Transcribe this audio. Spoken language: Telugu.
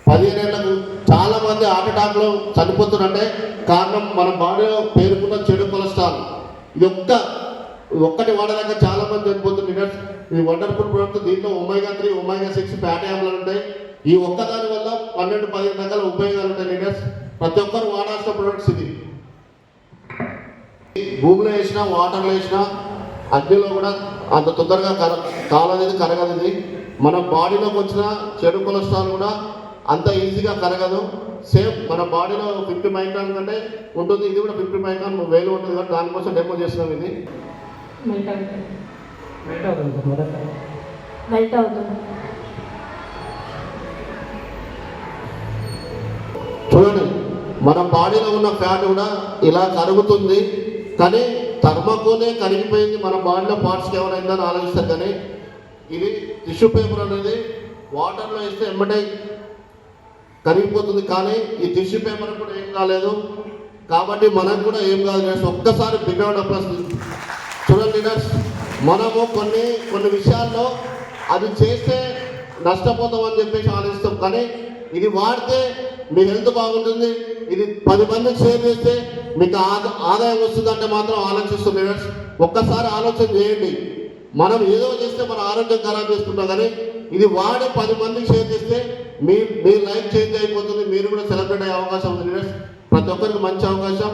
15 ఏళ్లకు చాలా మంది హార్ట్ అటాక్లో చనిపోతున్నారంటే కారణం మన బాడీలో పేరుకున్న చెడు కొలెస్ట్రాల్. ఇది ఒక్కటి వాడలేక చాలా మంది చనిపోతున్నారు. ఇది వండర్ఫుల్ ప్రొడక్ట్. దీంట్లో ఒమేగా 3 ఒమేగా 6 ఫ్యాటీ ఆమ్లాలు ఉంటాయి. ఈ ఒక్కదాని వల్ల 12-15 రకాల ఉపయోగాలు ఉంటాయి లీడర్స్. ప్రతి ఒక్కరు వాడాల్సిన ప్రొడక్ట్స్. ఇది భూమిలో వేసినా వాటర్లో వేసినా అగ్నిలో కూడా అంత తొందరగా కాలనేది కరగదు. ఇది మన బాడీలోకి వచ్చిన చెడు కొలెస్ట్రాల్ కూడా అంత ఈజీగా కరగదు. సేమ్ మన బాడీలో 50 మైక్రాన్ కంటే ఉంటుంది. ఇది కూడా 50 మైక్రాన్ వేలు ఉంటుంది కాబట్టి దానికోసం డెమో చేస్తున్నాం. ఇది చూడండి, మన బాడీలో ఉన్న ఫ్యాట్ కూడా ఇలా కరుగుతుంది. కానీ థర్మాకోలే కరిగిపోయింది, మన బాడీలో పార్ట్స్కి ఏమైందని ఆలోచిస్తారు. కానీ ఇది టిష్యూ పేపర్ అనేది వాటర్లో వేస్తే ఎమ్మటే కరిగిపోతుంది. కానీ ఈ టిష్యూ పేపర్ కూడా ఏం కాలేదు కాబట్టి మనకు కూడా ఏం కాదు. ఒక్కసారి బిగ్ రౌండ్ అప్లాస్ చూడండి లీడర్స్. మనము కొన్ని విషయాల్లో అది చేస్తే నష్టపోతామని చెప్పేసి ఆలోచిస్తాం. కానీ ఇది వాడితే మీ హెల్త్ బాగుంటుంది. ఇది 10 మందికి షేర్ చేస్తే మీకు ఆదాయం వస్తుందంటే మాత్రం ఆలోచిస్తుంది లీడర్స్. ఒక్కసారి ఆలోచన చేయండి. మనం ఏదో చేస్తే మన ఆరోగ్యం ఖరాబ్ చేసుకుంటాం. కానీ ఇది వాడి 10 మందికి షేర్ చేస్తే మీ లైఫ్ చేంజ్ అయిపోతుంది. మీరు కూడా సెలబ్రేట్ అయ్యే అవకాశం ఉంది లీడర్స్. ప్రతి ఒక్కరికి మంచి అవకాశం.